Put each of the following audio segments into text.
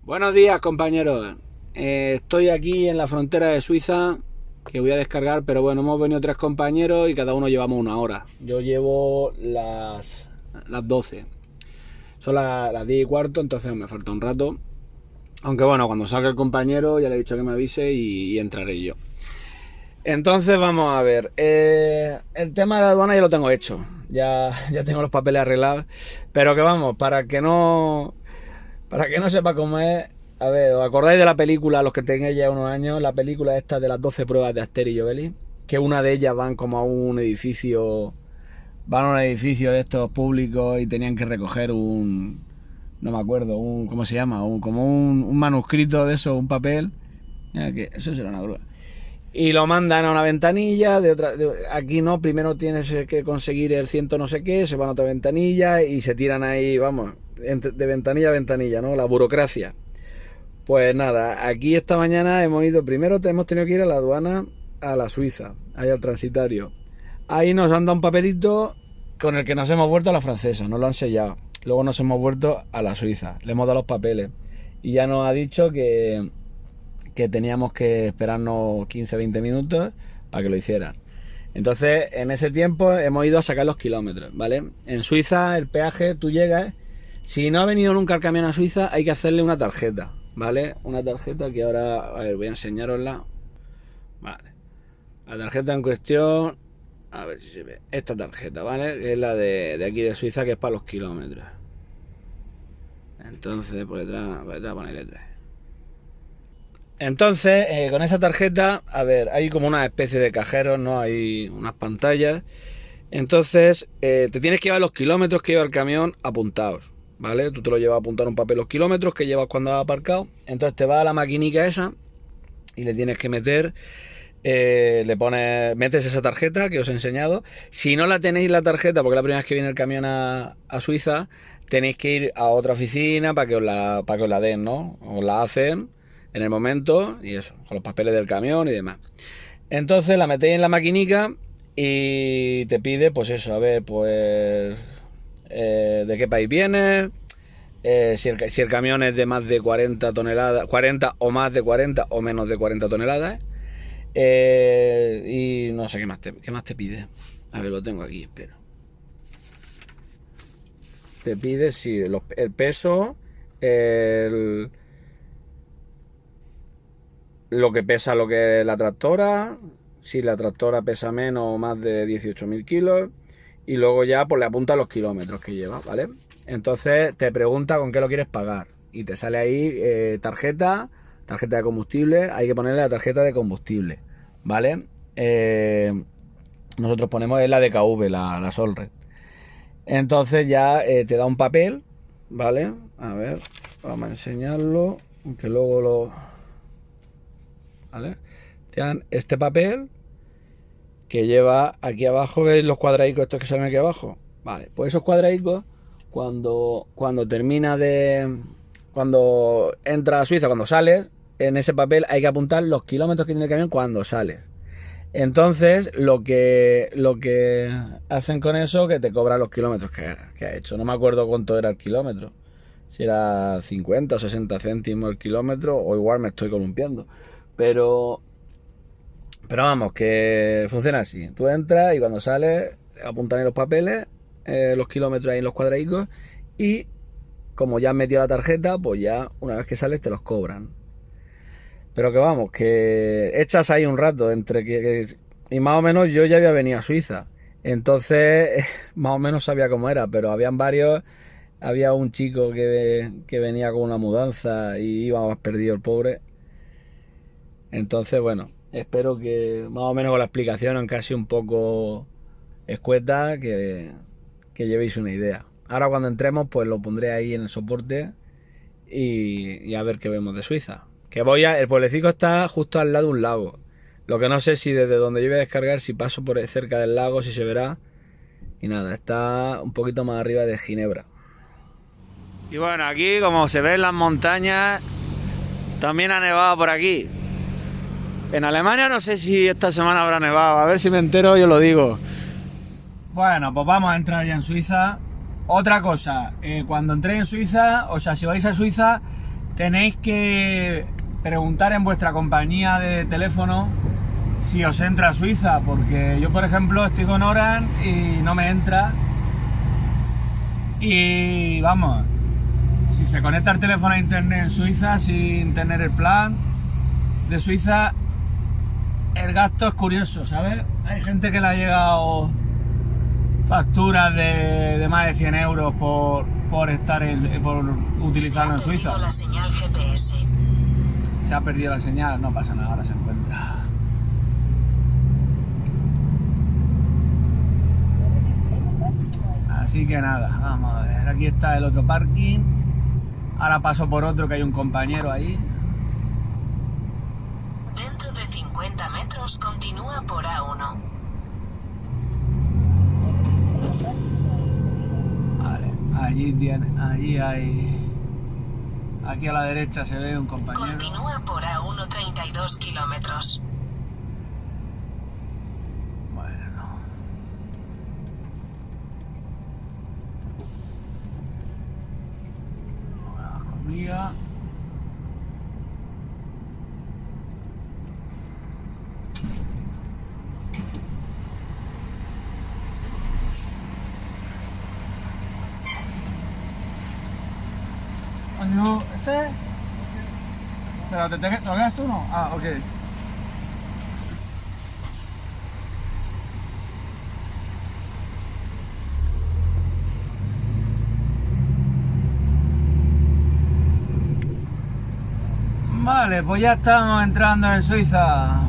Buenos días, compañeros. Estoy aquí en la frontera de Suiza, que voy a descargar, pero bueno, hemos venido 3 compañeros y cada uno llevamos una hora. Yo llevo las 12. Son las 10 y cuarto, entonces me falta un rato. Aunque bueno, cuando salga el compañero ya le he dicho que me avise y entraré yo. Entonces vamos a ver. El tema de la aduana ya lo tengo hecho. Ya tengo los papeles arreglados. Pero que vamos, para que no sepa cómo es, a ver, ¿os acordáis de la película, los que tengáis ya unos años? La película esta de las 12 pruebas de Asterix y Obelix, que una de ellas van como a un edificio, van a un edificio de estos públicos y tenían que recoger no me acuerdo, ¿cómo se llama? Como un manuscrito de eso, un papel, que eso será una grúa. Y lo mandan a una ventanilla, aquí no, primero tienes que conseguir el ciento no sé qué, se van a otra ventanilla y se tiran ahí, vamos, de ventanilla a ventanilla, ¿no? La burocracia. Pues nada, aquí esta mañana hemos tenido que ir a la aduana, a la Suiza, ahí al transitario. Ahí nos han dado un papelito con el que nos hemos vuelto a la francesa, nos lo han sellado. Luego nos hemos vuelto a la Suiza, le hemos dado los papeles y ya nos ha dicho que teníamos que esperarnos 15-20 minutos para que lo hicieran. Entonces, en ese tiempo hemos ido a sacar los kilómetros, ¿vale? En Suiza, el peaje, tú llegas, si no ha venido nunca el camión a Suiza, hay que hacerle una tarjeta, ¿vale? Una tarjeta que ahora, a ver, voy a enseñarosla. Vale. La tarjeta en cuestión, a ver si se ve. Esta tarjeta, ¿vale? Que es la de aquí de Suiza, que es para los kilómetros. Entonces, por detrás pone letras. Entonces, con esa tarjeta, a ver, hay como una especie de cajeros, ¿no? Hay unas pantallas. Entonces, te tienes que llevar los kilómetros que lleva el camión apuntados, ¿vale? Tú te lo llevas a apuntar un papel los kilómetros que llevas cuando has aparcado. Entonces te vas a la maquinica esa y le tienes que meter, metes esa tarjeta que os he enseñado. Si no la tenéis la tarjeta, porque es la primera vez que viene el camión a Suiza, tenéis que ir a otra oficina para que os la den, ¿no? Os la hacen en el momento y eso, con los papeles del camión y demás. Entonces la metéis en la maquinica y te pide, pues eso, a ver, pues de qué país vienes, si el camión es de más de 40 toneladas, 40 o más de 40 o menos de 40 toneladas, y no sé qué más te pide. A ver, lo tengo aquí, espera. Te pide, sí, el peso, lo que pesa lo que es la tractora, si la tractora pesa menos o más de 18.000 kilos, y luego ya pues le apunta los kilómetros que lleva, ¿vale? Entonces te pregunta con qué lo quieres pagar y te sale ahí tarjeta de combustible, hay que ponerle la tarjeta de combustible, ¿vale? Nosotros ponemos la DKV, la Solred. Entonces ya te da un papel, ¿vale? A ver, vamos a enseñarlo, aunque luego ¿vale? Te dan este papel que lleva aquí abajo, ¿veis los cuadraditos estos que salen aquí abajo? Vale, pues esos cuadraditos, cuando entra a Suiza, cuando sales, en ese papel hay que apuntar los kilómetros que tiene el camión cuando sales. Entonces, lo que hacen con eso, que te cobran los kilómetros que ha hecho. No me acuerdo cuánto era el kilómetro. Si era 50 o 60 céntimos el kilómetro, o igual me estoy columpiando. Pero vamos, que funciona así. Tú entras y cuando sales apuntan en los papeles, los kilómetros ahí en los cuadraditos, y como ya has metido la tarjeta, pues ya una vez que sales te los cobran. Pero que vamos, que echas ahí un rato y más o menos yo ya había venido a Suiza. Entonces, más o menos sabía cómo era, pero habían varios. Había un chico que venía con una mudanza y iba más perdido el pobre. Entonces, bueno, espero que más o menos con la explicación, aunque casi un poco escueta, que llevéis una idea. Ahora cuando entremos, pues lo pondré ahí en el soporte y a ver qué vemos de Suiza. El pueblecito está justo al lado de un lago. Lo que no sé si desde donde yo voy a descargar, si paso por cerca del lago, si se verá. Y nada, está un poquito más arriba de Ginebra. Y bueno, aquí como se ve en las montañas, también ha nevado por aquí. En Alemania no sé si esta semana habrá nevado, a ver si me entero yo lo digo. Bueno, pues vamos a entrar ya en Suiza. Otra cosa, cuando entréis en Suiza, o sea, si vais a Suiza, tenéis que preguntar en vuestra compañía de teléfono si os entra Suiza, porque yo, por ejemplo, estoy con Orange y no me entra. Y vamos, si se conecta el teléfono a internet en Suiza sin tener el plan de Suiza, el gasto es curioso, ¿sabes? Hay gente que le ha llegado facturas de más de 100 euros por utilizarlo en Suiza. Se ha perdido la señal GPS. Se ha perdido la señal, no pasa nada, ahora se encuentra. Así que nada, vamos a ver, aquí está el otro parking. Ahora paso por otro que hay un compañero ahí. Dentro de 50 metros continúa por A1. Vale, allí hay... Aquí a la derecha se ve un compañero. Continúa por A1 32 kilómetros. Bueno. Vamos conmigo. Coño, Pero ¿te lo quedas tú no? Ah, ok. Vale, pues ya estamos entrando en Suiza.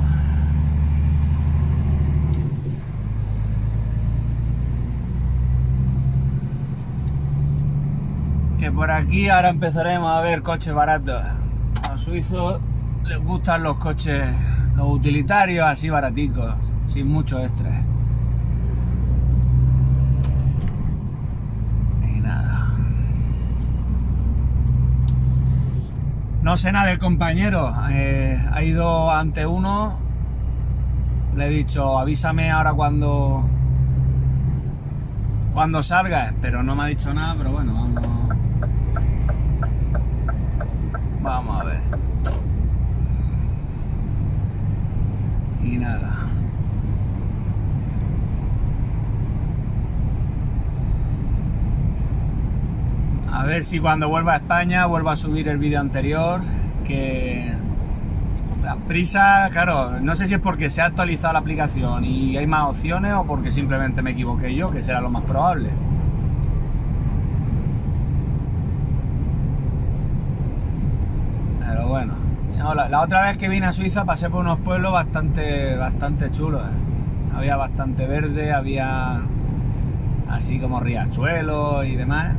Que por aquí ahora empezaremos a ver coches baratos. A los suizos les gustan los coches, los utilitarios así baraticos, sin mucho estrés. Y nada. No sé nada del compañero. Ha ido ante uno. Le he dicho, avísame ahora cuando salga, pero no me ha dicho nada, pero bueno, vamos a ver. Y nada. A ver si cuando vuelva a España vuelvo a subir el vídeo anterior, que las prisas, claro, no sé si es porque se ha actualizado la aplicación y hay más opciones o porque simplemente me equivoqué yo, que será lo más probable. Pero bueno, la otra vez que vine a Suiza pasé por unos pueblos bastante chulos. Había bastante verde, había así como riachuelos y demás.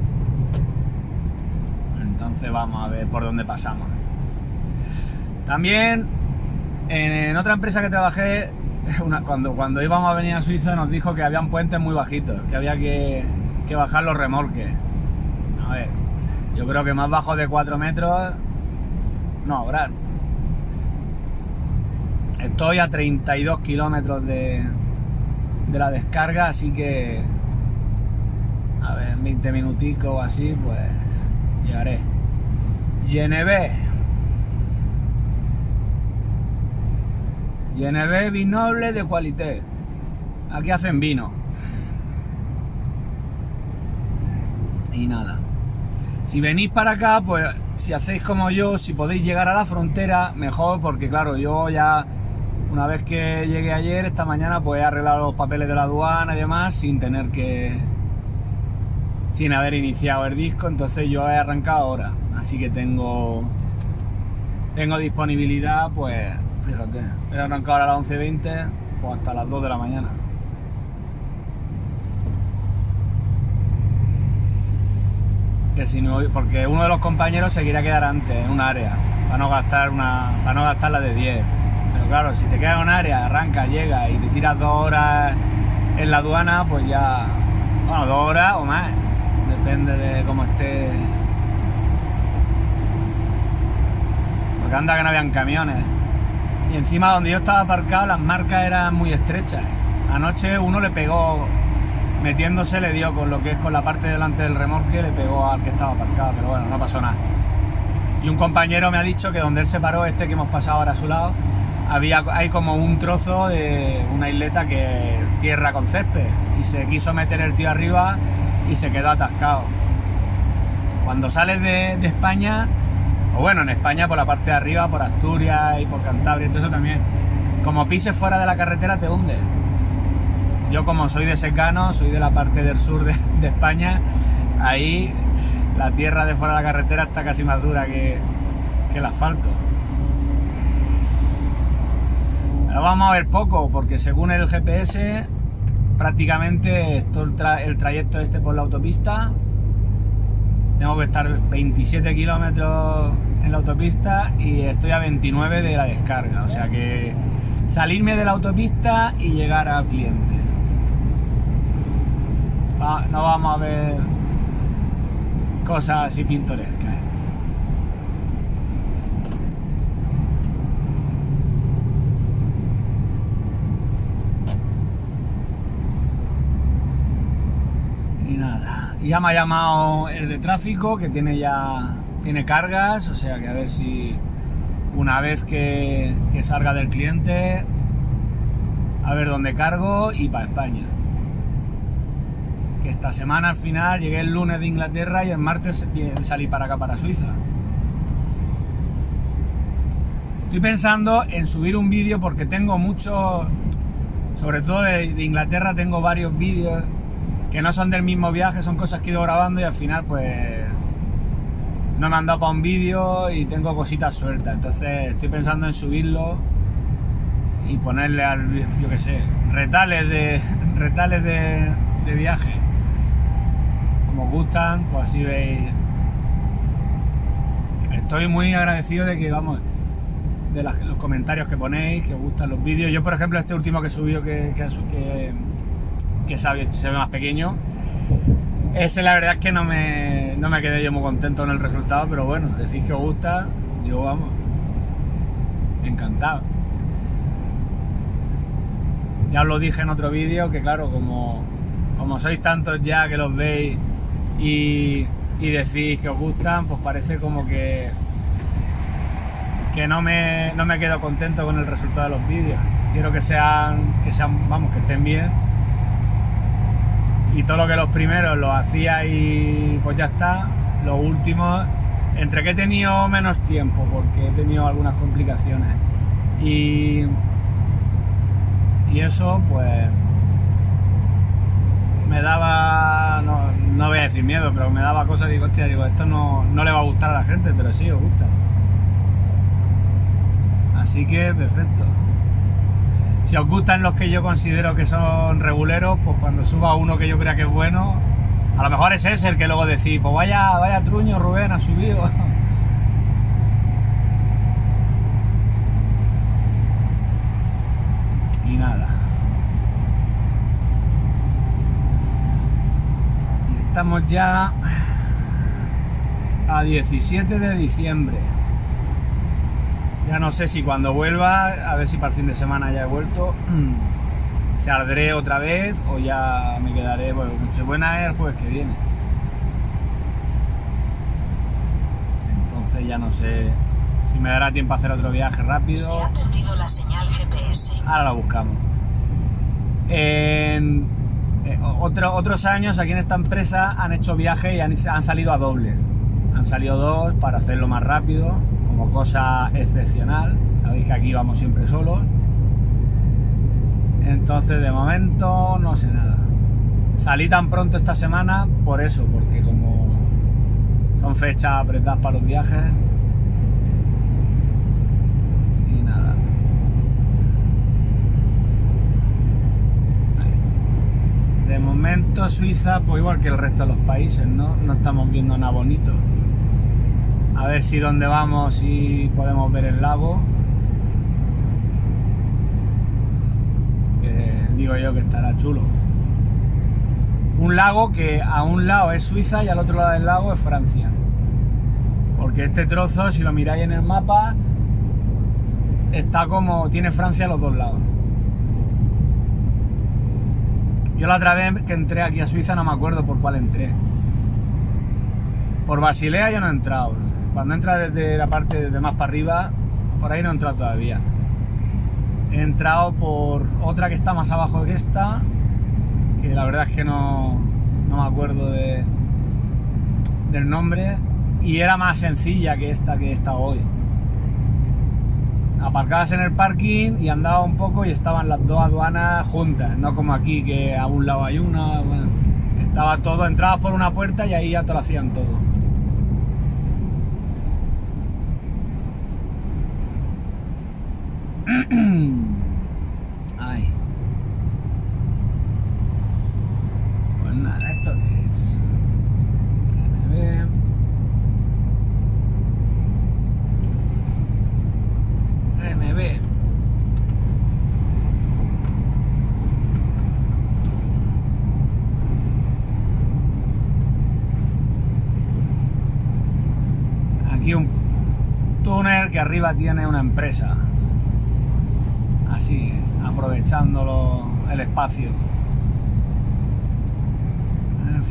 Entonces vamos a ver por dónde pasamos. También en otra empresa que trabajé, cuando íbamos a venir a Suiza nos dijo que habían puentes muy bajitos, que había que bajar los remolques. A ver, yo creo que más bajo de 4 metros no habrá. Estoy a 32 kilómetros de la descarga, así que a ver, en 20 minuticos o así, pues llegaré. Genevé Vignoble de Qualité. Aquí hacen vino. Y nada. Si venís para acá, pues si hacéis como yo, si podéis llegar a la frontera, mejor, porque claro, yo ya una vez que llegué ayer, esta mañana, pues he arreglado los papeles de la aduana y demás sin haber iniciado el disco, entonces yo he arrancado ahora, así que tengo disponibilidad, pues fíjate, he arrancado ahora a las 11:20, pues hasta las 2 de la mañana. Que si no, porque uno de los compañeros se quería quedar antes en un área, para no gastar la de 10. Pero claro, si te quedas en un área, arrancas, llegas y te tiras 2 horas en la aduana, pues ya, bueno, 2 horas o más, depende de cómo esté. Porque anda que no habían camiones. Y encima donde yo estaba aparcado las marcas eran muy estrechas. Anoche uno le pegó, metiéndose le dio con lo que es con la parte delante del remolque, le pegó al que estaba aparcado, pero bueno, no pasó nada. Y un compañero me ha dicho que donde él se paró, que hemos pasado ahora a su lado, hay como un trozo de una isleta que es tierra con césped, y se quiso meter el tío arriba y se quedó atascado. Cuando sales de España, o bueno, en España por la parte de arriba, por Asturias y por Cantabria y todo eso también, como pises fuera de la carretera te hundes. Yo como soy de secano, soy de la parte del sur de España, ahí la tierra de fuera de la carretera está casi más dura que el asfalto. Pero vamos a ver poco, porque según el GPS, prácticamente el trayecto por la autopista, tengo que estar 27 kilómetros en la autopista y estoy a 29 de la descarga. O sea que salirme de la autopista y llegar al cliente. No vamos a ver cosas así pintorescas. Y nada, ya me ha llamado el de tráfico, que tiene cargas, o sea que a ver si una vez que salga del cliente, a ver dónde cargo y para España. Que esta semana al final llegué el lunes de Inglaterra y el martes salí para acá, para Suiza. Estoy pensando en subir un vídeo porque tengo mucho, sobre todo de Inglaterra, tengo varios vídeos que no son del mismo viaje, son cosas que he ido grabando y al final pues no me han dado para un vídeo y tengo cositas sueltas. Entonces estoy pensando en subirlo y ponerle yo qué sé, retales de viaje. Como os gustan, pues así veis. Estoy muy agradecido de que, vamos, de los comentarios que ponéis, que os gustan los vídeos. Yo, por ejemplo, este último que he subido, que se ve más pequeño, ese la verdad es que no me quedé yo muy contento con el resultado, pero bueno, decís que os gusta, yo vamos, encantado. Ya os lo dije en otro vídeo, que claro, como sois tantos ya que los veis y decís que os gustan, pues parece como que no me quedo contento con el resultado de los vídeos. Quiero que sean, vamos, que estén bien. Y todo lo que los primeros los hacía y pues ya está. Los últimos, entre que he tenido menos tiempo porque he tenido algunas complicaciones y eso pues me daba, no voy a decir miedo, pero me daba cosas. Digo, hostia, esto no le va a gustar a la gente, pero sí os gusta. Así que perfecto. Si os gustan los que yo considero que son reguleros, pues cuando suba uno que yo crea que es bueno, a lo mejor es ese el que luego decís, pues vaya truño Rubén ha subido. Y nada. Y estamos ya a 17 de diciembre. Ya no sé si cuando vuelva, a ver si para el fin de semana ya he vuelto, saldré otra vez o ya me quedaré. Bueno, Nochebuena es el jueves que viene. Entonces ya no sé si me dará tiempo a hacer otro viaje rápido. Se ha perdido la señal GPS. Ahora la buscamos. Otros años aquí en esta empresa han hecho viajes y han salido a dobles. Han salido dos para hacerlo más rápido, como cosa excepcional. Sabéis que aquí vamos siempre solos. Entonces de momento no sé nada. Salí tan pronto esta semana por eso, porque como son fechas apretadas para los viajes. Y nada. De momento Suiza, pues igual que el resto de los países, ¿no? No estamos viendo nada bonito. A ver si donde vamos si podemos ver el lago. Que digo yo que estará chulo. Un lago que a un lado es Suiza y al otro lado del lago es Francia. Porque este trozo, si lo miráis en el mapa, está como tiene Francia a los dos lados. Yo la otra vez que entré aquí a Suiza no me acuerdo por cuál entré. Por Basilea yo no he entrado. Cuando entras desde la parte de más para arriba, por ahí no he entrado todavía. He entrado por otra que está más abajo que esta, que la verdad es que no me acuerdo del nombre, y era más sencilla que esta que he estado hoy. Aparcabas en el parking y andaba un poco y estaban las dos aduanas juntas, no como aquí que a un lado hay una, bueno, estaba todo, entrabas por una puerta y ahí ya te lo hacían todo. Ay. Pues nada, ¿esto qué es? NB. NB. Aquí un túnel que arriba tiene una empresa. Así, aprovechando el espacio.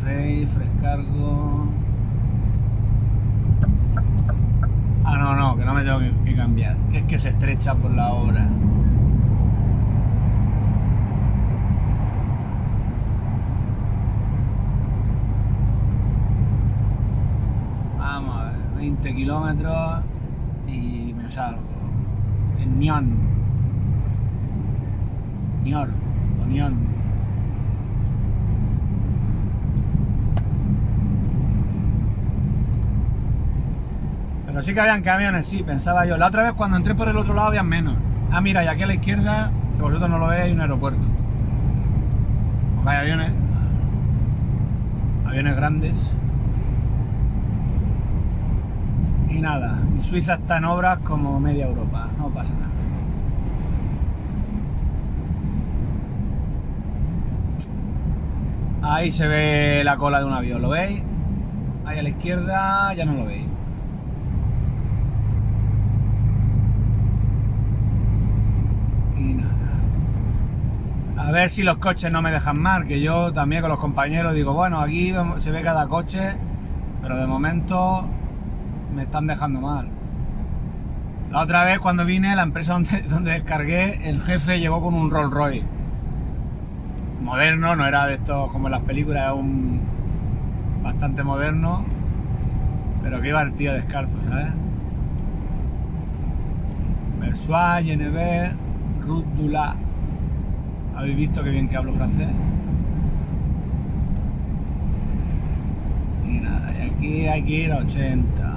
Freight, Frescargo. Ah, no, que no me tengo que cambiar. Que es que se estrecha por la obra. Vamos a ver, 20 kilómetros y me salgo. En Nión. Nión. Pero sí que habían camiones, sí, pensaba yo. La otra vez cuando entré por el otro lado había menos. Ah, mira, y aquí a la izquierda, que vosotros no lo veis, hay un aeropuerto. Porque hay aviones grandes. Y nada, y Suiza está en obras como media Europa, no pasa nada. Ahí se ve la cola de un avión, ¿lo veis? Ahí a la izquierda ya no lo veis. Y nada. A ver si los coches no me dejan mal, que yo también con los compañeros digo, bueno, aquí se ve cada coche, pero de momento me están dejando mal. La otra vez cuando vine, la empresa donde descargué, el jefe llegó con un Rolls Royce. Moderno, no era de estos como en las películas, era un bastante moderno, pero que iba el tío descalzo, ¿sabes? Versoix, GNB, Route du Lac. ¿Habéis visto qué bien que hablo francés? Y nada, y aquí hay que ir a 80.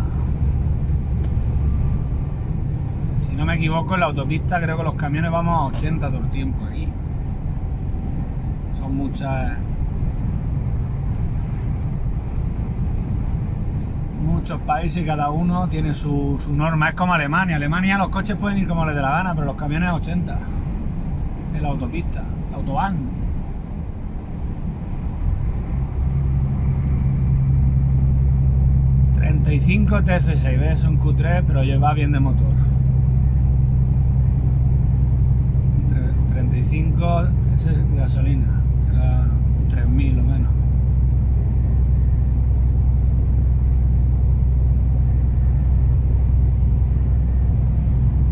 Si no me equivoco, en la autopista creo que los camiones vamos a 80 todo el tiempo aquí. Son muchos países y cada uno tiene su norma. Es como Alemania. Alemania los coches pueden ir como les dé la gana, pero los camiones a 80 en la autopista, la autobahn. ...35 TF6, ¿ves? Un Q3, pero lleva bien de motor. 35, ese es de gasolina. Era 3000 o menos.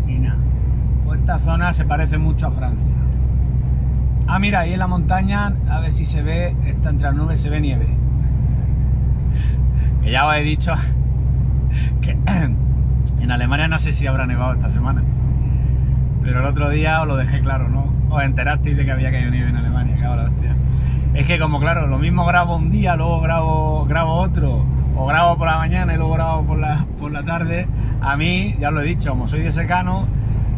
Y nada, pues esta zona se parece mucho a Francia. Ah, mira, ahí en la montaña, a ver si se ve, está entre las nubes, se ve nieve. Que ya os he dicho que en Alemania no sé si habrá nevado esta semana. Pero el otro día os lo dejé claro, ¿no? Os enterasteis de que había caído nieve en Alemania, cago en la hostia. Es que como claro, lo mismo grabo un día, luego grabo otro, o grabo por la mañana y luego grabo por la tarde. A mí, ya os lo he dicho, como soy de Secano,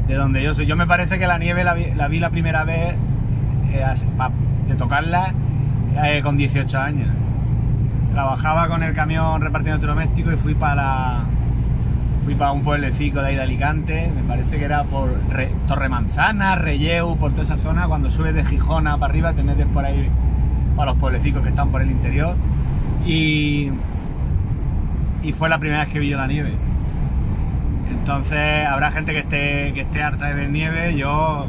de donde yo soy, yo me parece que la nieve la vi la primera vez de tocarla con 18 años. Trabajaba con el camión repartiendo electrodomésticos y fui para un pueblecito de ahí de Alicante, me parece que era por Torremanzana, Relleu, por toda esa zona. Cuando subes de Gijona para arriba te metes por ahí para los pueblecitos que están por el interior, y fue la primera vez que vi yo la nieve. Entonces habrá gente que esté harta de ver nieve. Yo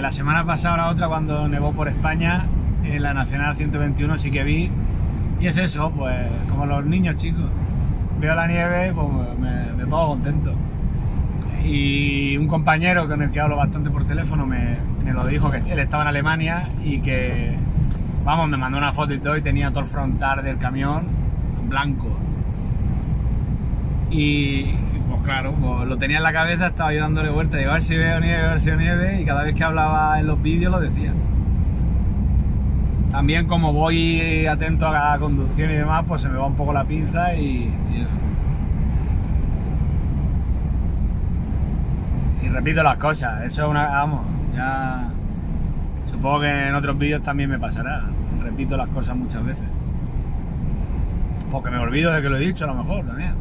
la semana pasada, la otra, cuando nevó por España, en la Nacional 121 sí que vi, y es eso, pues como los niños, chicos. veo la nieve, pues me pongo contento. Y un compañero con el que hablo bastante por teléfono me lo dijo, que él estaba en Alemania y que, vamos, me mandó una foto y todo y tenía todo el frontal del camión blanco. Y pues claro, pues lo tenía en la cabeza, estaba yo dándole vueltas, digo, a ver si veo nieve, a ver si veo nieve, y cada vez que hablaba en los vídeos lo decía. También como voy atento a la conducción y demás, pues se me va un poco la pinza y eso. Y repito las cosas, eso es una... vamos, ya... Supongo que en otros vídeos también me pasará. Repito las cosas muchas veces. Porque me olvido de que lo he dicho a lo mejor también.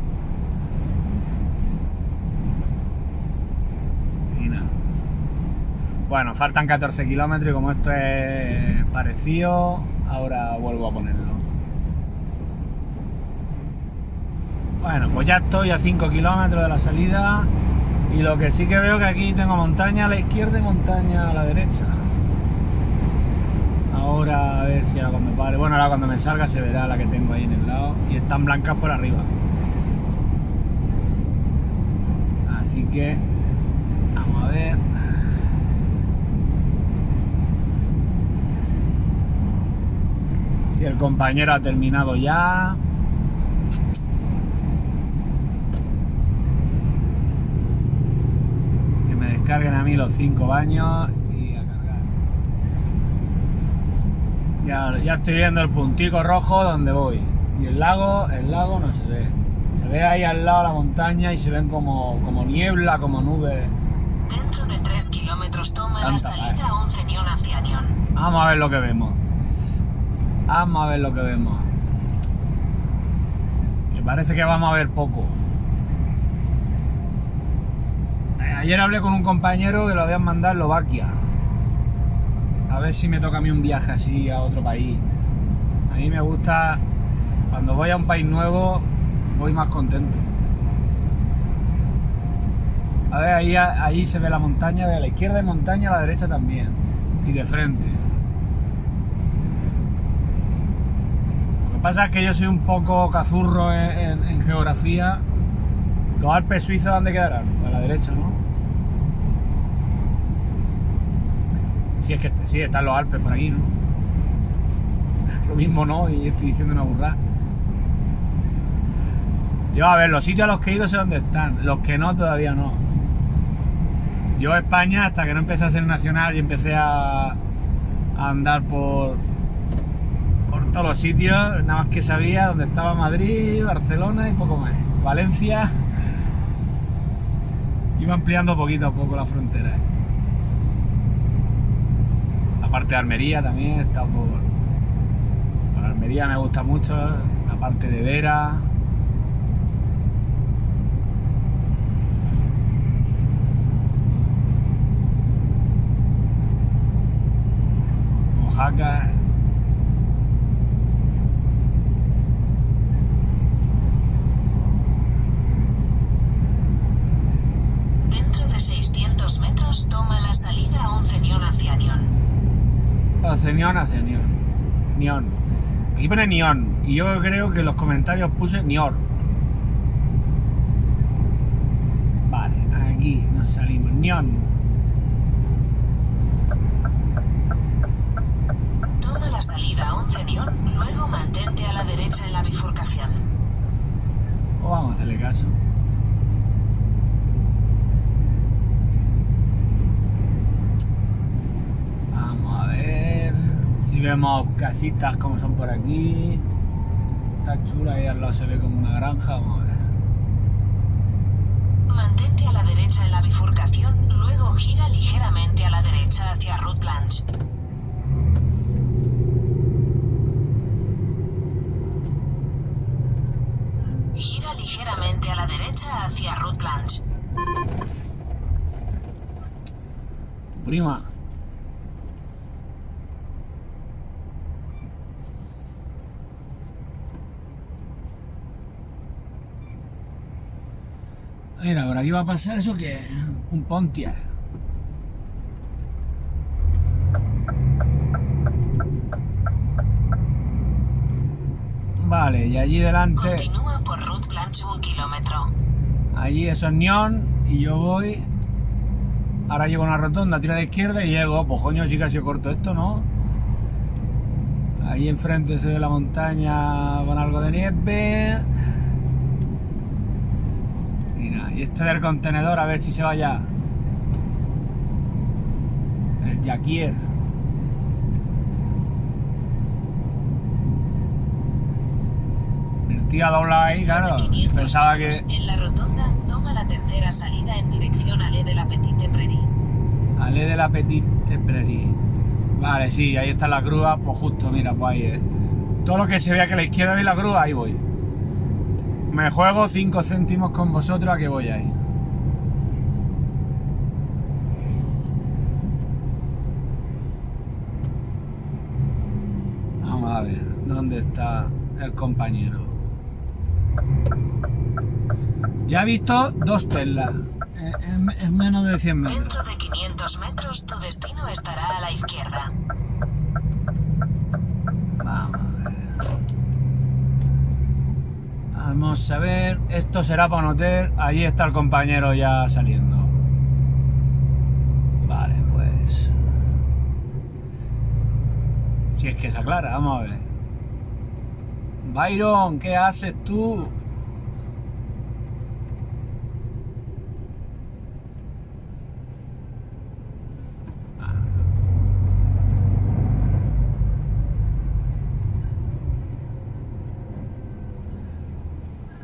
Y nada. Bueno, faltan 14 kilómetros y como esto es parecido, ahora vuelvo a ponerlo. Bueno, pues ya estoy a 5 kilómetros de la salida. Y lo que sí que veo que aquí tengo montaña a la izquierda y montaña a la derecha. Ahora a ver si ahora cuando pare, bueno, ahora cuando me salga se verá la que tengo ahí en el lado y están blancas por arriba. Así que vamos a ver. Si el compañero ha terminado ya. Carguen a mí los 5 baños y a cargar. Ya estoy viendo el puntico rojo donde voy. Y el lago no se ve. Se ve ahí al lado la montaña y se ven como niebla, como nubes. Dentro de 3 kilómetros toma la salida 11 Nión hacia Nión. Vamos a ver lo que vemos. Vamos a ver lo que vemos. Que parece que vamos a ver poco. Ayer hablé con un compañero que lo habían mandado a Eslovaquia. A ver si me toca a mí un viaje así a otro país. A mí me gusta, cuando voy a un país nuevo, voy más contento. A ver, ahí se ve la montaña, a la izquierda hay montaña, a la derecha también. Y de frente. Lo que pasa es que yo soy un poco cazurro en geografía. Los Alpes suizos, ¿dónde quedarán? A la derecha, ¿no? Si es que sí, están los Alpes por aquí, ¿no? Lo mismo no, y estoy diciendo una burrada. Yo, a ver, los sitios a los que he ido sé dónde están, los que no, todavía no. Yo España, hasta que no empecé a hacer nacional y empecé a andar por todos los sitios, nada más que sabía dónde estaba Madrid, Barcelona y poco más. Valencia, iba ampliando poquito a poco la frontera. La parte de Almería también está por Almería me gusta mucho, la parte de Vera. Oaxaca. Dentro de 600 metros toma la salida 11 Nión hacia Nión. Hacia Nión. Nión. Aquí pone Nión. Y yo creo que en los comentarios puse Nior. Vale, aquí nos salimos. Nión. Toma la salida 11 Nión, luego mantente a la derecha en la bifurcación. O vamos a hacerle caso. Vamos a ver si vemos casitas como son por aquí. Está chula, ahí al lado se ve como una granja. Vamos a ver. Mantente a la derecha en la bifurcación, luego gira ligeramente a la derecha hacia Route Blanche. Gira ligeramente a la derecha hacia Route Blanche. Prima. Mira, por aquí va a pasar eso que es un Pontiac. Vale. Vale, y allí delante, Continúa por Ruth Blanche 1 kilómetro. allí eso es Neon, y yo voy. Ahora llego a una rotonda, tiro a la izquierda y llego. Pues coño, sí que ha sido corto esto, ¿no? Ahí enfrente se ve la montaña con algo de nieve. Mira, y este del contenedor, a ver si se va ya. El Jacquier. El tío ha doblado ahí, claro. De 500 Pensaba que... metros, en la rotonda, toma la tercera salida en dirección a Le de la Petite Prairie. Ale de la Petite Prairie. Vale, sí, ahí está la grúa, pues justo, mira, pues ahí es. Todo lo que se vea que a la izquierda ve la grúa, ahí voy. Me juego 5 céntimos con vosotros a que voy ahí. Vamos a ver, ¿dónde está el compañero? Ya he visto 2 Teslas en menos de 100 metros. Dentro de 500 metros, tu destino estará a la izquierda. Vamos a ver. Vamos a ver. Esto será para un hotel. Allí está el compañero ya saliendo. Vale, pues. Si es que se aclara, vamos a ver. Byron, ¿qué haces tú?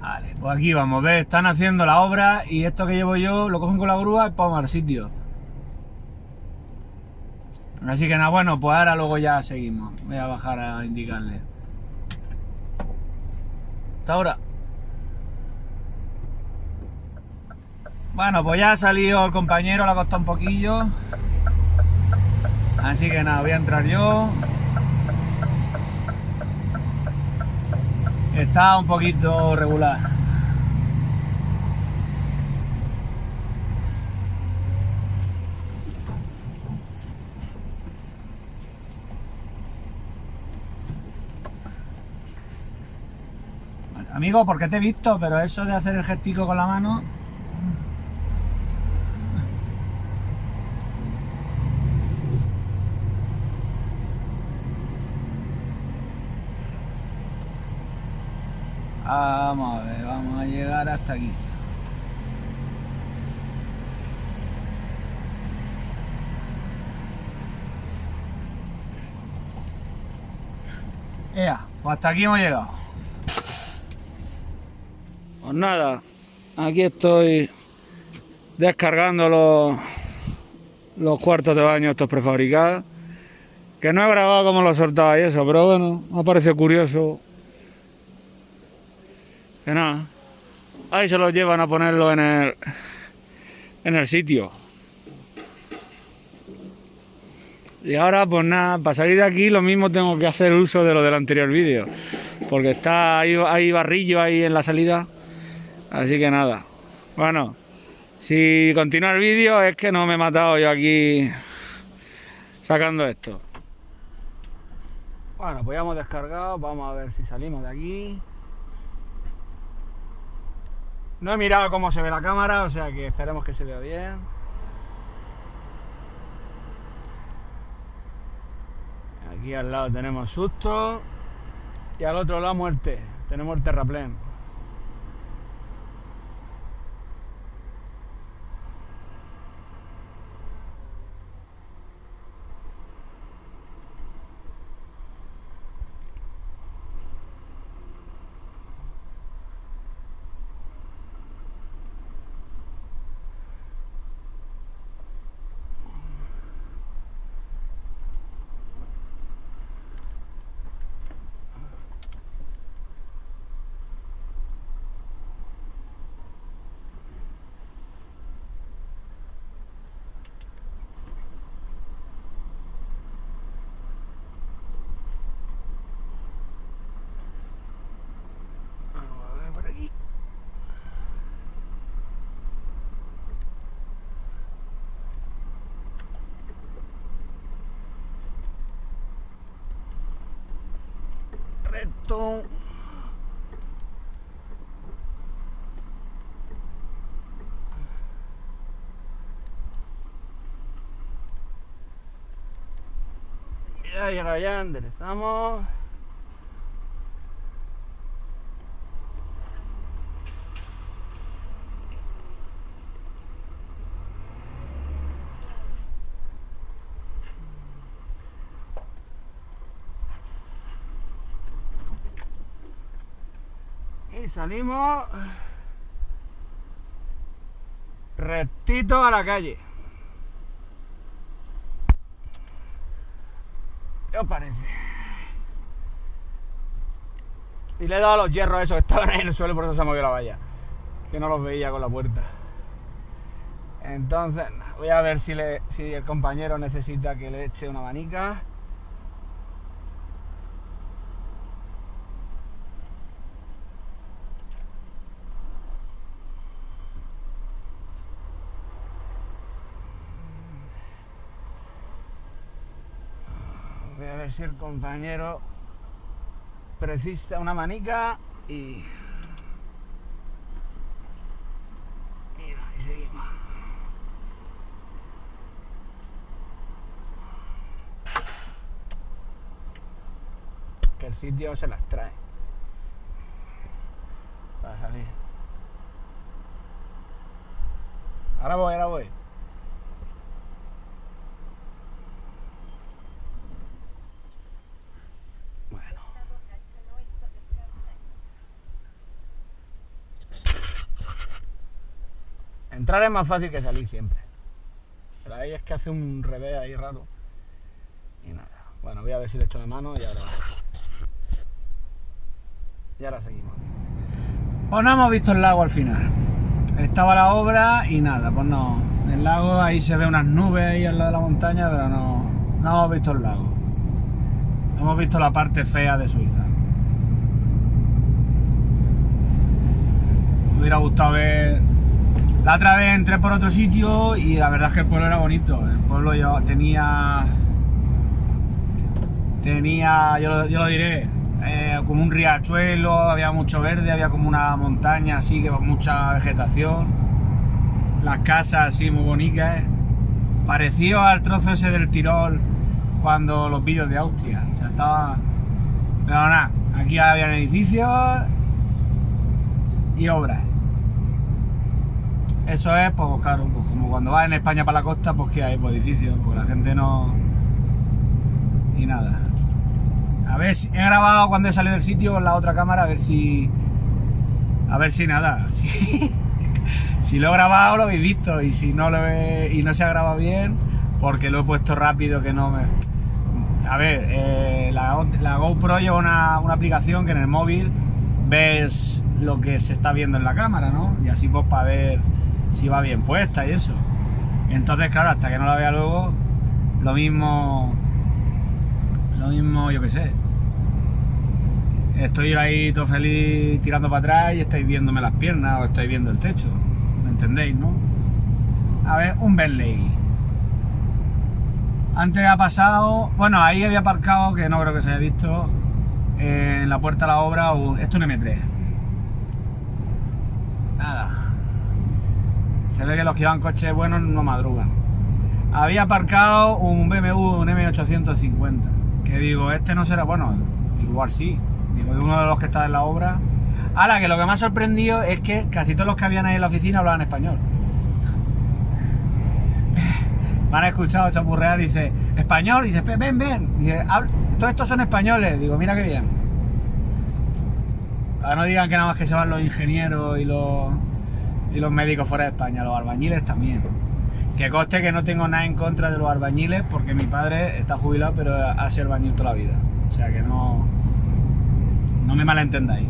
Vale, pues aquí vamos, ¿ves? Están haciendo la obra y esto que llevo yo lo cogen con la grúa y para al sitio. Así que nada, bueno, pues ahora luego ya seguimos. Voy a bajar a indicarle. Hasta ahora. Bueno, pues ya ha salido el compañero, le ha costado un poquillo. Así que nada, voy a entrar yo. Está un poquito regular. Vale, amigo, porque te he visto, pero eso de hacer el gestico con la mano... Vamos a ver, vamos a llegar hasta aquí. Ea, pues hasta aquí hemos llegado. Pues nada, aquí estoy descargando los cuartos de baño estos prefabricados. Que no he grabado cómo los soltaba y eso, pero bueno, me ha parecido curioso. Que nada, ahí se los llevan a ponerlo en el sitio. Y ahora pues nada, para salir de aquí lo mismo tengo que hacer uso de lo del anterior vídeo, porque está ahí, hay barrillo ahí en la salida, así que nada. Bueno, si continúa el vídeo es que no me he matado yo aquí sacando esto. Bueno, pues ya hemos descargado, vamos a ver si salimos de aquí. No he mirado cómo se ve la cámara, o sea que esperemos que se vea bien. Aquí al lado tenemos Susto y al otro lado Muerte. Tenemos el terraplén. Recto. Ya llega, ya enderezamos. Y salimos rectito a la calle. ¿Qué os parece? Y le he dado a los hierros esos que estaban ahí en el suelo, por eso se ha movido la valla, que no los veía con la puerta. Entonces voy a ver si el compañero necesita que le eche una manica. Voy a ver si el compañero precisa una manica y seguimos. Que el sitio se las trae para salir. Ahora voy. Entrar es más fácil que salir siempre. Pero ahí es que hace un revés ahí raro. Y nada. Bueno, voy a ver si le echo la mano y ahora seguimos. Pues no hemos visto el lago al final. Estaba la obra y nada, pues no. El lago, ahí se ve unas nubes ahí al lado de la montaña, pero no hemos visto el lago. Hemos visto la parte fea de Suiza. Me hubiera gustado ver. La otra vez entré por otro sitio y la verdad es que el pueblo era bonito. El pueblo yo tenía, yo lo diré, como un riachuelo, había mucho verde, había como una montaña así que con mucha vegetación. Las casas así muy bonitas, parecido al trozo ese del Tirol cuando los vídeos de Austria. O sea, estaba. Pero nada, aquí había edificios y obras. Eso es, pues claro, pues como cuando vas en España para la costa, pues que hay pues, edificios, pues la gente no. Y nada. A ver si he grabado cuando he salido del sitio con la otra cámara, a ver si nada. Si lo he grabado lo habéis visto, y si no y no se ha grabado bien, porque lo he puesto rápido que no me. A ver, la GoPro lleva una aplicación que en el móvil ves lo que se está viendo en la cámara, ¿no? Y así pues para ver si va bien puesta y eso. Entonces, claro, hasta que no la vea luego, lo mismo, yo qué sé. Estoy ahí todo feliz tirando para atrás y estáis viéndome las piernas o estáis viendo el techo. ¿Me entendéis, no? A ver, un Bentley. Antes ha pasado. Bueno, ahí había aparcado, que no creo que se haya visto, en la puerta de la obra, esto es un M3. Nada. Se ve que los que llevan coches buenos no madrugan. Había aparcado un BMW, un M850. Que digo, este no será. Bueno, igual sí. Digo, de uno de los que está en la obra. Ahora, que lo que me ha sorprendido es que casi todos los que habían ahí en la oficina hablaban español. Me han escuchado chapurrear, dice, español, dice, ven. Dice, todos estos son españoles. Digo, mira qué bien. Para no digan que nada más que se van los ingenieros y los médicos fuera de España, los albañiles también. Que conste que no tengo nada en contra de los albañiles, porque mi padre está jubilado, pero ha sido albañil toda la vida. O sea que no me malentendáis.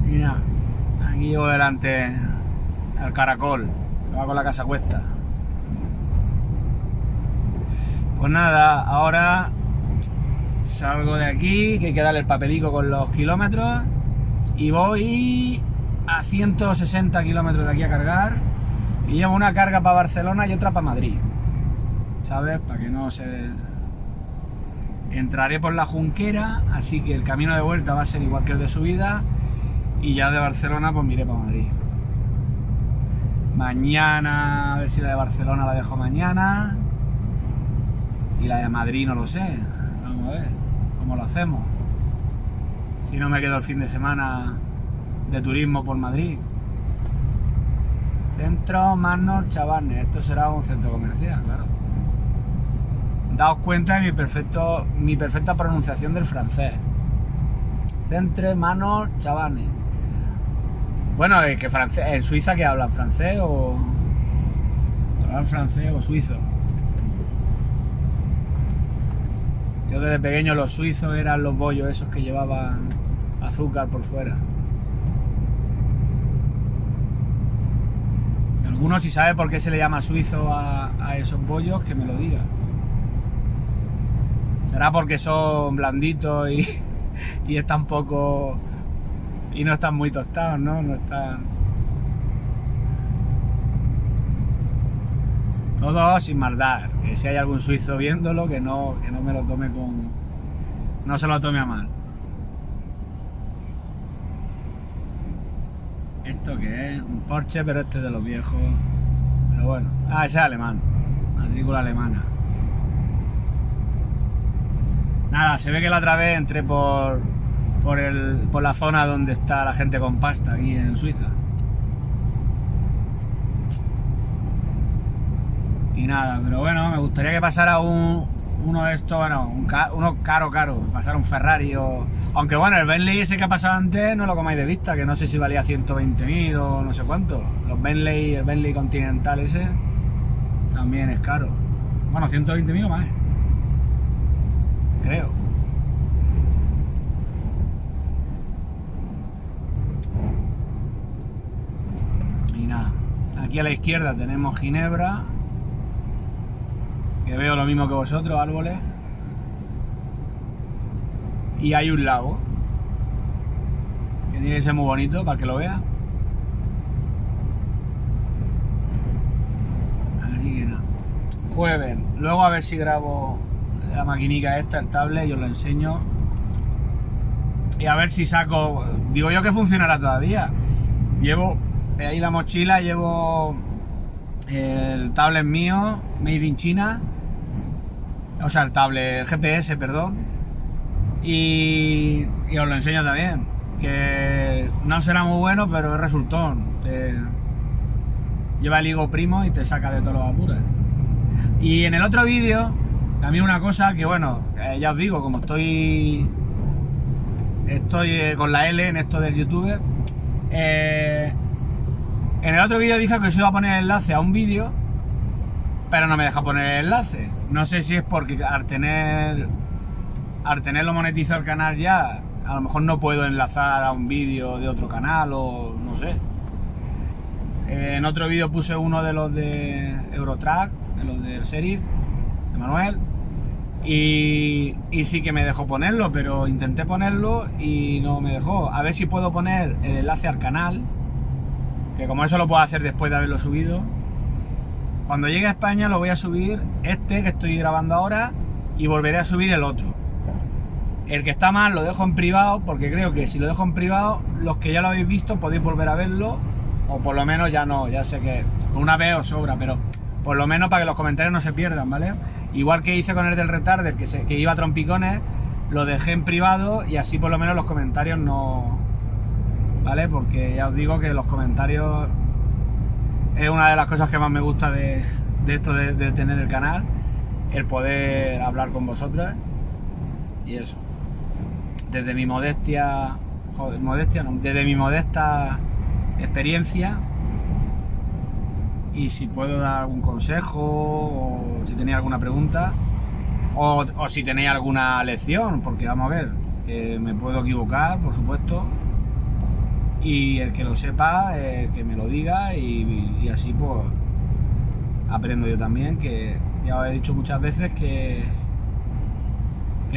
Mira, aquí llevo delante al caracol, que va con la casa cuesta. Pues nada, ahora salgo de aquí, que hay que darle el papelico con los kilómetros, y voy a 160 kilómetros de aquí a cargar, y llevo una carga para Barcelona y otra para Madrid, ¿sabes? Para que no se... Entraré por la Junquera, así que el camino de vuelta va a ser igual que el de subida, y ya de Barcelona pues miré para Madrid. Mañana, a ver si la de Barcelona la dejo mañana. Y la de Madrid no lo sé. Vamos a ver cómo lo hacemos. Si no me quedo el fin de semana de turismo por Madrid. Centro Manor Chavarne. Esto será un centro comercial, claro. Daos cuenta de mi perfecta pronunciación del francés. Centre Manor Chavarne. Bueno, es que francés, en Suiza que hablan francés o suizo. Yo desde pequeño los suizos eran los bollos esos que llevaban azúcar por fuera. Alguno si sabe por qué se le llama suizo a esos bollos, que me lo diga. Será porque son blanditos y están poco... y no están muy tostados, ¿no? No están... Todo sin maldad. Que si hay algún suizo viéndolo, que no me lo tome con... no se lo tome a mal. ¿Esto qué es? Un Porsche, pero este es de los viejos. Pero bueno. Ah, ese es alemán. Matrícula alemana. Nada, se ve que la otra vez entré por la zona donde está la gente con pasta aquí en Suiza. Y nada, pero bueno, me gustaría que pasara uno de estos, bueno, uno caro, pasar un Ferrari o... Aunque bueno, el Bentley ese que ha pasado antes no lo comáis de vista, que no sé si valía 120.000 o no sé cuánto. El Bentley Continental ese también es caro. Bueno, 120.000 o más, creo. Y nada, aquí a la izquierda tenemos Ginebra, que veo lo mismo que vosotros, árboles. Y hay un lago, que tiene que ser muy bonito para que lo vea. Así que nada, jueves. Luego a ver si grabo la maquinica esta, el tablet, y os lo enseño. Y a ver si saco... Digo yo que funcionará todavía. Llevo ahí la mochila, llevo el tablet mío, Made in China. O sea, el GPS, perdón. Y os lo enseño también. Que no será muy bueno, pero es resultón. Lleva el higo primo y te saca de todos los apuros. Y en el otro vídeo, también una cosa que, bueno, ya os digo, como estoy con la L en esto del youtuber. En el otro vídeo dije que os iba a poner el enlace a un vídeo, pero no me deja poner el enlace. No sé si es porque al tenerlo monetizado el canal ya, a lo mejor no puedo enlazar a un vídeo de otro canal o no sé. En otro vídeo puse uno de los de Eurotrack, de los del Sheriff, de Manuel, y sí que me dejó ponerlo, pero intenté ponerlo y no me dejó. A ver si puedo poner el enlace al canal, que como eso lo puedo hacer después de haberlo subido. Cuando llegue a España lo voy a subir este que estoy grabando ahora y volveré a subir el otro. El que está mal lo dejo en privado, porque creo que si lo dejo en privado, los que ya lo habéis visto podéis volver a verlo, o por lo menos ya no, ya sé que con una vez os sobra, pero por lo menos para que los comentarios no se pierdan, ¿vale? Igual que hice con el del Retarder, que iba a trompicones, lo dejé en privado y así por lo menos los comentarios no... ¿Vale? Porque ya os digo que los comentarios es una de las cosas que más me gusta de esto de tener el canal, el poder hablar con vosotros y eso. Desde mi modestia, desde mi modesta experiencia, y si puedo dar algún consejo o si tenéis alguna pregunta o si tenéis alguna lección, porque vamos a ver, que me puedo equivocar, por supuesto. Y el que lo sepa, que me lo diga y así pues aprendo yo también, que ya os he dicho muchas veces que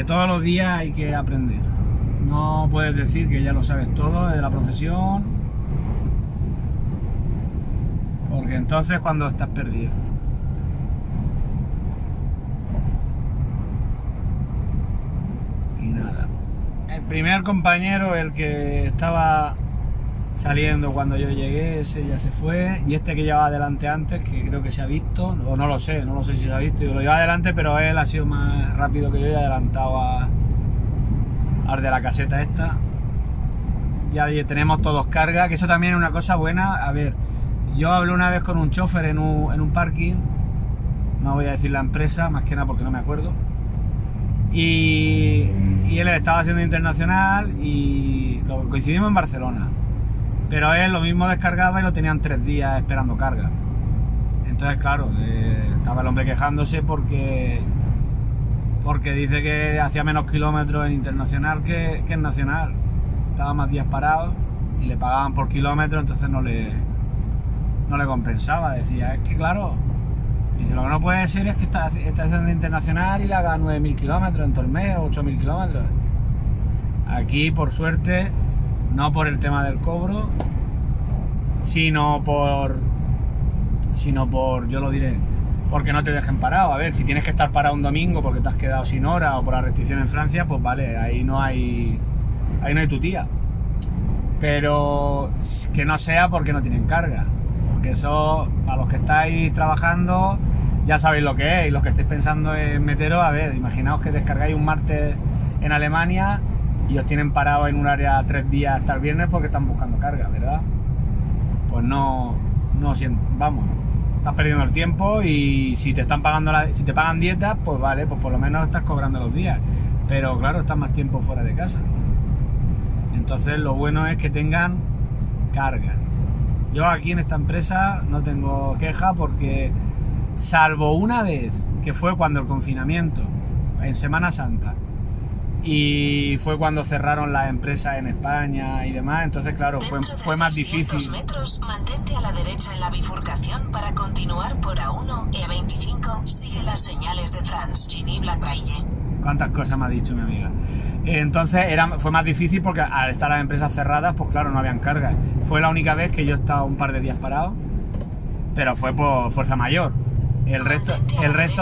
todos los días hay que aprender. No puedes decir que ya lo sabes todo de la profesión, porque entonces cuando estás perdido. Y nada, el primer compañero, el que estaba saliendo cuando yo llegué, ese ya se fue. Y este que llevaba adelante antes, que creo que se ha visto, o no lo sé si se ha visto. Yo lo llevaba adelante, pero él ha sido más rápido que yo y ha adelantado al de la caseta esta. Ya tenemos todos carga, que eso también es una cosa buena. A ver, yo hablé una vez con un chofer en un parking, no voy a decir la empresa, más que nada porque no me acuerdo. Y él estaba haciendo internacional y coincidimos en Barcelona. Pero él lo mismo descargaba y lo tenían 3 días esperando carga. Entonces, claro, estaba el hombre quejándose porque dice que hacía menos kilómetros en internacional que en nacional. Estaba más días parado y le pagaban por kilómetro, entonces no le compensaba. Decía, es que claro, dice, lo que no puede ser es que está haciendo internacional y le haga 9.000 kilómetros en todo el mes, o 8.000 kilómetros. Aquí, por suerte, no por el tema del cobro, sino por, yo lo diré, porque no te dejen parado. A ver, si tienes que estar parado un domingo porque te has quedado sin hora o por la restricción en Francia, pues vale, ahí no hay tu tía. Pero que no sea porque no tienen carga, porque eso, a los que estáis trabajando, ya sabéis lo que es. Y los que estáis pensando en meteros, a ver, imaginaos que descargáis un martes en Alemania y os tienen parado en un área 3 días hasta el viernes porque están buscando carga, ¿verdad? Pues no siento, vamos, estás perdiendo el tiempo. Y si te están pagando si te pagan dietas, pues vale, pues por lo menos estás cobrando los días, pero claro, estás más tiempo fuera de casa. Entonces lo bueno es que tengan carga. Yo aquí en esta empresa no tengo queja porque, salvo una vez, que fue cuando el confinamiento, en Semana Santa, y fue cuando cerraron las empresas en España y demás, entonces claro, fue más difícil. Metros, mantente a la derecha en la bifurcación para continuar por A1 y A25. Sigue las señales de France, Gini Blackbraille. Cuántas cosas me ha dicho mi amiga. Entonces fue más difícil porque al estar las empresas cerradas, pues claro, no habían carga. Fue la única vez que yo he estado un par de días parado, pero fue por fuerza mayor. El resto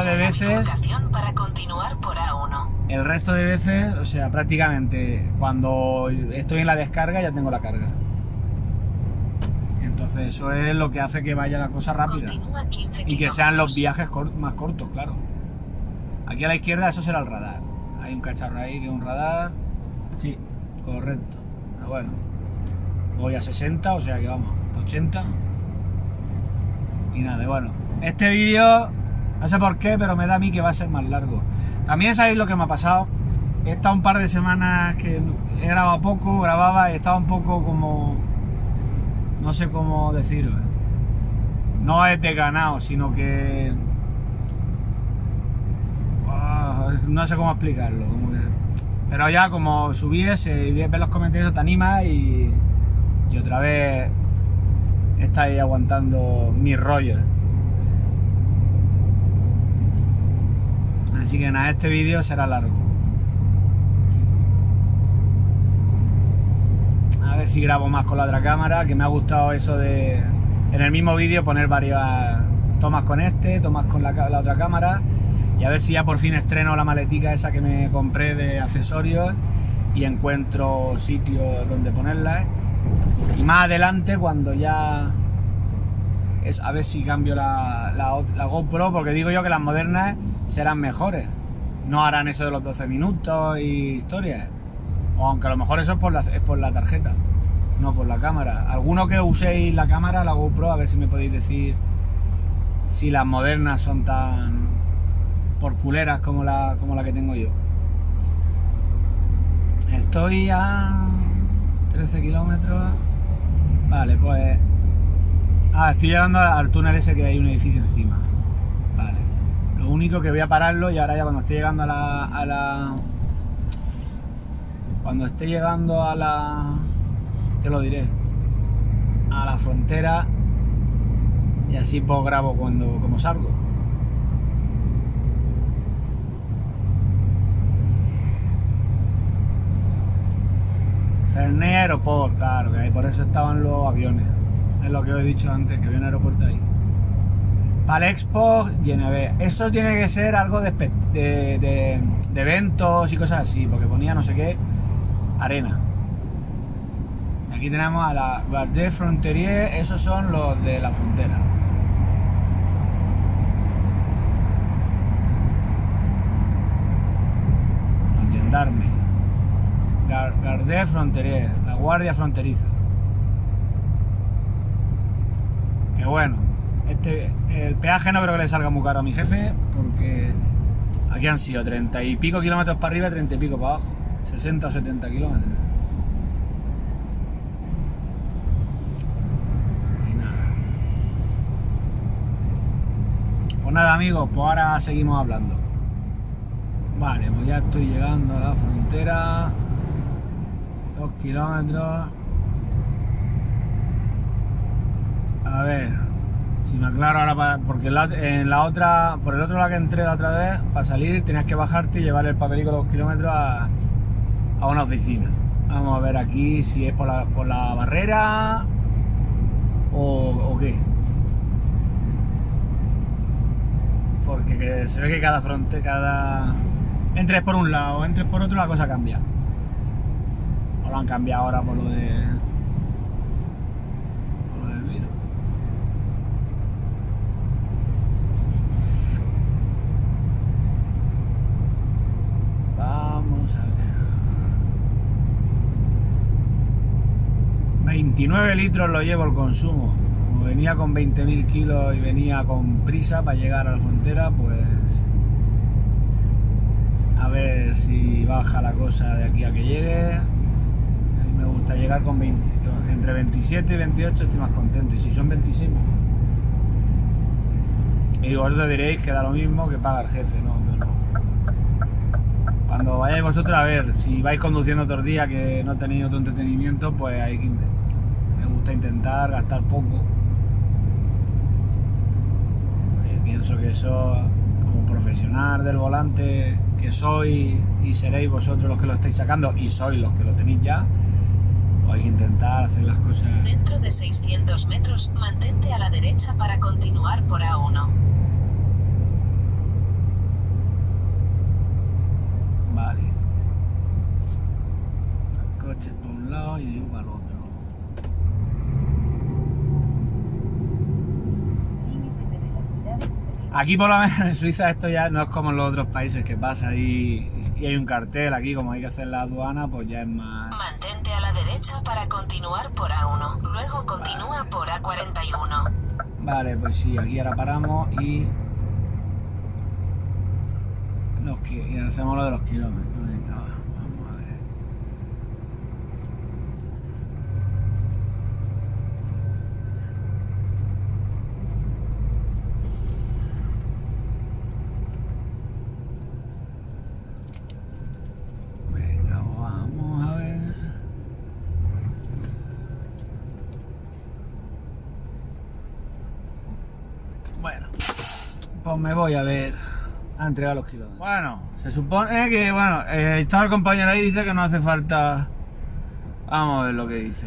de veces, para continuar por A1. el resto de veces, o sea, prácticamente cuando estoy en la descarga ya tengo la carga. Entonces eso es lo que hace que vaya la cosa rápida y que sean los viajes más cortos, claro. Aquí a la izquierda eso será el radar. Hay un cacharro ahí que es un radar. Sí, correcto. Pero bueno, voy a 60, o sea que vamos, hasta 80. Y nada, bueno. Este vídeo, no sé por qué, pero me da a mí que va a ser más largo. También sabéis lo que me ha pasado. He estado un par de semanas que he grabado poco, grababa y estaba un poco como... No sé cómo decirlo. No es desganado, sino que... no sé cómo explicarlo. Pero ya como subí ese y ves los comentarios te anima y otra vez estáis aguantando mis rollos. Así que nada, este vídeo será largo. A ver si grabo más con la otra cámara, que me ha gustado eso de en el mismo vídeo poner varias tomas con tomas con la otra cámara. Y a ver si ya por fin estreno la maletica esa que me compré de accesorios y encuentro sitios donde ponerla. Y más adelante, cuando ya... a ver si cambio la GoPro, porque digo yo que las modernas serán mejores. No harán eso de los 12 minutos y historias. O aunque a lo mejor eso es por la tarjeta, no por la cámara. Alguno que uséis la cámara, la GoPro, a ver si me podéis decir si las modernas son tan... por culeras como la que tengo yo. Estoy a 13 kilómetros. Vale, pues... estoy llegando al túnel ese que hay un edificio encima. Vale. Lo único que voy a pararlo y ahora ya cuando esté llegando cuando esté llegando a la... ¿qué lo diré? A la frontera. Y así pues grabo como salgo. Ferney Aeroport, claro, que ahí por eso estaban los aviones. Es lo que os he dicho antes, que había un aeropuerto ahí. Palexpo, GNB. Eso tiene que ser algo de eventos y cosas así, porque ponía no sé qué, arena. Aquí tenemos a la Garde Frontière, esos son los de la frontera. Los gendarmes. Garde Frontière, la guardia fronteriza. Que bueno, el peaje no creo que le salga muy caro a mi jefe, porque aquí han sido 30 y pico kilómetros para arriba, 30 y pico para abajo, 60 o 70 kilómetros. Y nada. Pues nada, amigos, pues ahora seguimos hablando. Vale, pues ya estoy llegando a la frontera. 2 kilómetros. A ver, si me aclaro ahora, porque en la otra, por el otro lado que entré la otra vez, para salir tenías que bajarte y llevar el papelico de los kilómetros a una oficina. Vamos a ver aquí si es por la barrera o qué. Porque se ve que cada frontera, entres por un lado o entres por otro, la cosa cambia. O lo han cambiado ahora por lo del virus. Vamos a ver. 29 litros lo llevo el consumo. Como venía con 20.000 kilos y venía con prisa para llegar a la frontera, pues a ver si baja la cosa de aquí a que llegue. A mí me gusta llegar con 20, entre 27 y 28 estoy más contento, y si son 26 mejor. Y vosotros diréis que da lo mismo que paga el jefe, ¿no? Pero cuando vayáis vosotros, a ver, si vais conduciendo otros días que no tenéis otro entretenimiento, pues hay que me gusta intentar gastar poco. Pienso que eso, como profesional del volante que soy, y seréis vosotros los que lo estáis sacando, y sois los que lo tenéis ya, pues hay que intentar hacer las cosas. Dentro de 600 metros, mantente a la derecha para continuar por A1. Vale. El coche por un lado y yo para el otro. Aquí por lo menos en Suiza esto ya no es como en los otros países, que pasa y hay un cartel. Aquí como hay que hacer la aduana, pues ya es más... Mantente a la derecha para continuar por A1. Luego continúa por A41. Vale, pues sí, aquí ahora paramos y hacemos lo de los kilómetros. Venga, vamos a ver. Venga, vamos a ver. Bueno, pues me voy a ver a entregar los kilómetros. Bueno, se supone que, estaba el compañero ahí y dice que no hace falta. Vamos a ver lo que dice.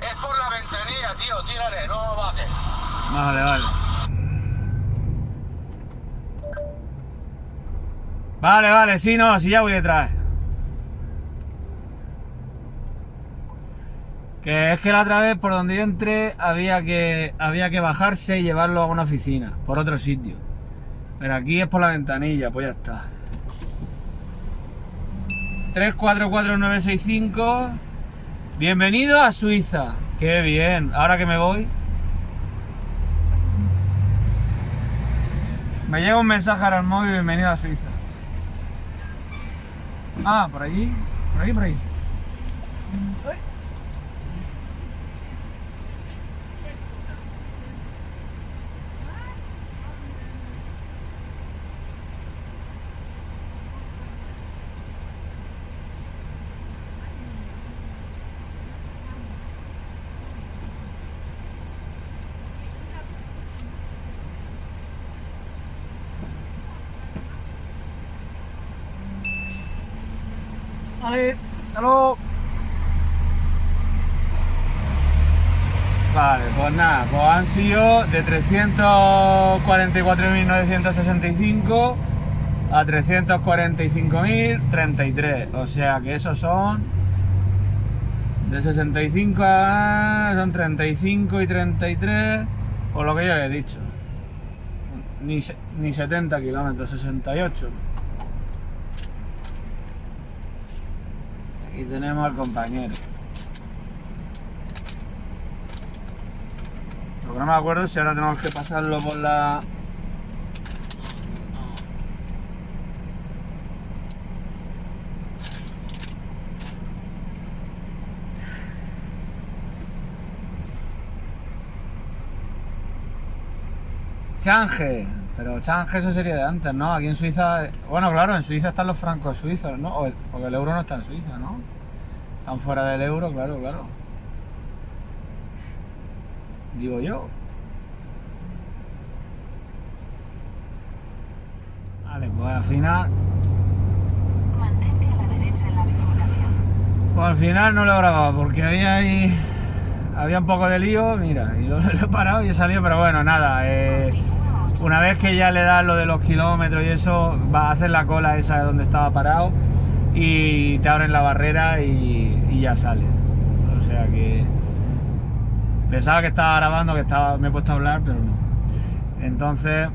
Es por la ventanilla, tío, tírale, no bajes. Vale, vale. Vale, sí, no, sí, ya voy detrás. Que es que la otra vez por donde yo entré había que bajarse y llevarlo a una oficina, por otro sitio. Pero aquí es por la ventanilla, pues ya está. 344965. Bienvenido a Suiza. Qué bien, ahora que me voy. Me llega un mensaje ahora al móvil, bienvenido a Suiza. Ah, por allí, por ahí. Vale, hasta luego. Vale, pues nada, pues han sido de 344.965 a 345.033, o sea que esos son De 65 son 35 y 33, por lo que yo he dicho. Ni 70 kilómetros, 68. Aquí tenemos al compañero. Lo que no me acuerdo es si ahora tenemos que pasarlo por la... Change, pero Change eso sería de antes, ¿no? Aquí en Suiza, bueno, claro, en Suiza están los francos suizos, ¿no? Porque el euro no está en Suiza, ¿no? Están fuera del euro, claro, claro. Digo yo. Vale, pues al final... Mantente a la derecha en la bifurcación. Pues al final no lo he grabado porque había un poco de lío, mira, y lo he parado y he salido, pero bueno, nada. Una vez que ya le das lo de los kilómetros y eso, vas a hacer la cola esa de donde estaba parado y te abren la barrera y ya sale. O sea que pensaba que estaba grabando, me he puesto a hablar, pero no. Entonces,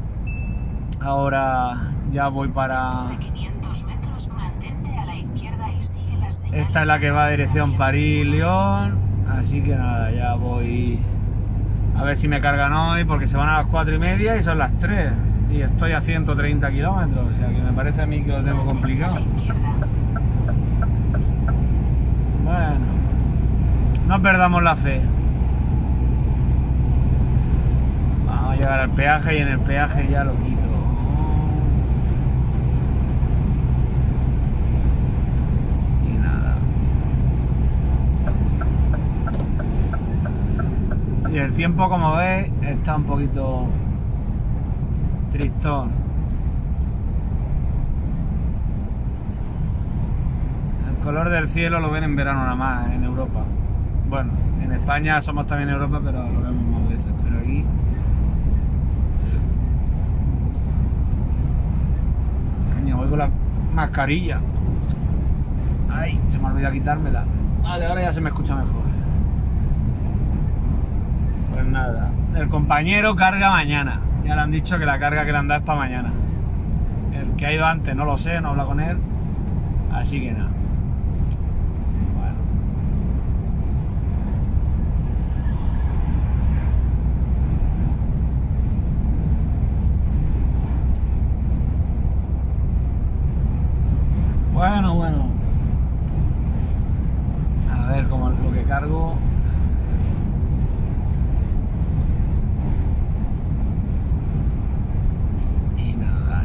ahora ya voy para... Dentro de 500 metros, mantente a la izquierda y sigue las señales. Esta es la que va a dirección París-León, así que nada, ya voy a ver si me cargan hoy porque se van a las 4:30 y son las 3 y estoy a 130 kilómetros, o sea que me parece a mí que lo tengo complicado. Bueno, no perdamos la fe. Vamos a llegar al peaje y en el peaje ya lo quito. Y el tiempo, como veis, está un poquito tristón. El color del cielo lo ven en verano nada más, en Europa. Bueno, en España somos también Europa, pero lo vemos más veces. Pero aquí... Coño, voy con la mascarilla. Ay, se me olvidó quitármela. Vale, ahora ya se me escucha mejor. Pues nada, el compañero carga mañana. Ya le han dicho que la carga que le han dado es para mañana. El que ha ido antes no lo sé, no habla con él. Así que nada. Bueno. A ver cómo lo que cargo.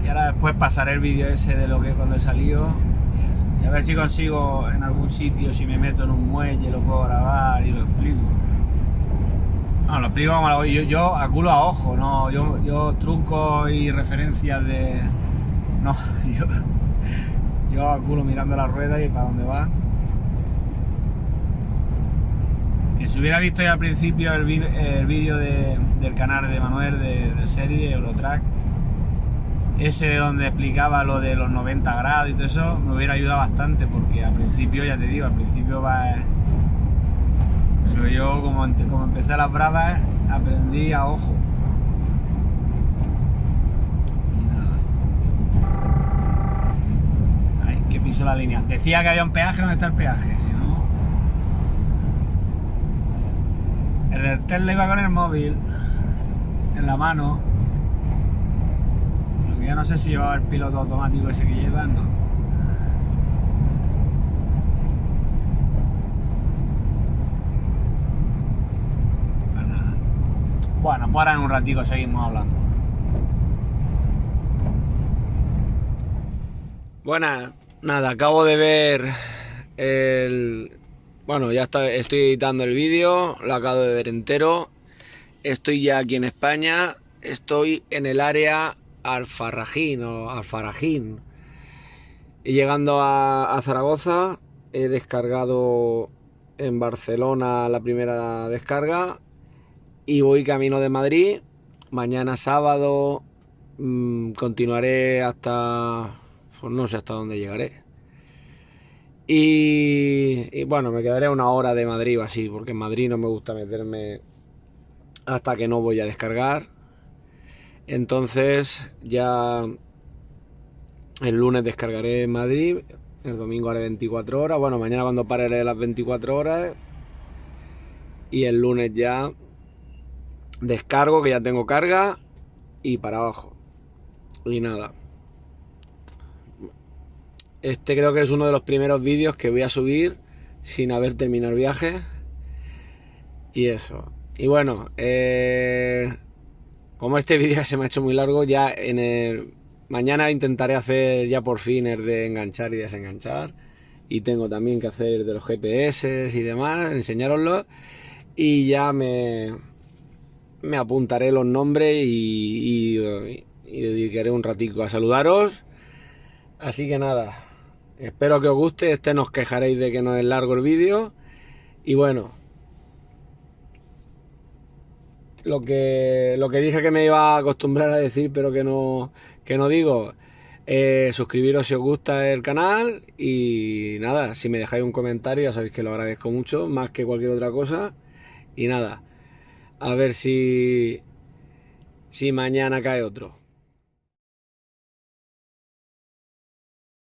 Y ahora después pasaré el vídeo ese de lo que cuando he salido y a ver si consigo en algún sitio, si me meto en un muelle lo puedo grabar y lo explico. No, lo explico como lo hago yo a culo a ojo, no, yo trucos y referencias de... No, yo a culo mirando la rueda y para dónde va. Que si hubiera visto ya al principio el vídeo del canal de Manuel de serie Eurotrack, ese donde explicaba lo de los 90 grados y todo eso, me hubiera ayudado bastante porque al principio, ya te digo, al principio va... Pero yo como empecé a las bravas, aprendí a ojo. Y nada. Ay, que piso la línea. Decía que había un peaje, ¿dónde está el peaje? Si no... El del Tesla iba con el móvil en la mano. Ya no sé si llevaba el piloto automático ese que llevan, ¿no? Para nada. Bueno, pues ahora en un ratico seguimos hablando. Buenas, nada, acabo de ver el... Bueno, ya estoy editando el vídeo, lo acabo de ver entero. Estoy ya aquí en España, estoy en el área Alfarragín o Alfaragín. Y llegando a Zaragoza, he descargado en Barcelona la primera descarga y voy camino de Madrid. Mañana sábado continuaré hasta... pues no sé hasta dónde llegaré. Y bueno, me quedaré una hora de Madrid o así, porque en Madrid no me gusta meterme hasta que no voy a descargar. Entonces ya el lunes descargaré en Madrid, el domingo haré 24 horas, bueno, mañana cuando pare haré las 24 horas y el lunes ya descargo, que ya tengo carga, y para abajo. Y nada. Este creo que es uno de los primeros vídeos que voy a subir sin haber terminado el viaje. Y eso. Y bueno, como este vídeo se me ha hecho muy largo, ya mañana intentaré hacer ya por fin el de enganchar y desenganchar. Y tengo también que hacer de los GPS y demás, enseñároslo. Y ya me apuntaré los nombres y dedicaré un ratico a saludaros. Así que nada, espero que os guste. No os quejaréis de que no es largo el vídeo. Y bueno, lo que dije que me iba a acostumbrar a decir, pero que no digo, suscribiros si os gusta el canal. Y nada, si me dejáis un comentario ya sabéis que lo agradezco mucho, más que cualquier otra cosa. Y nada, a ver si mañana cae otro.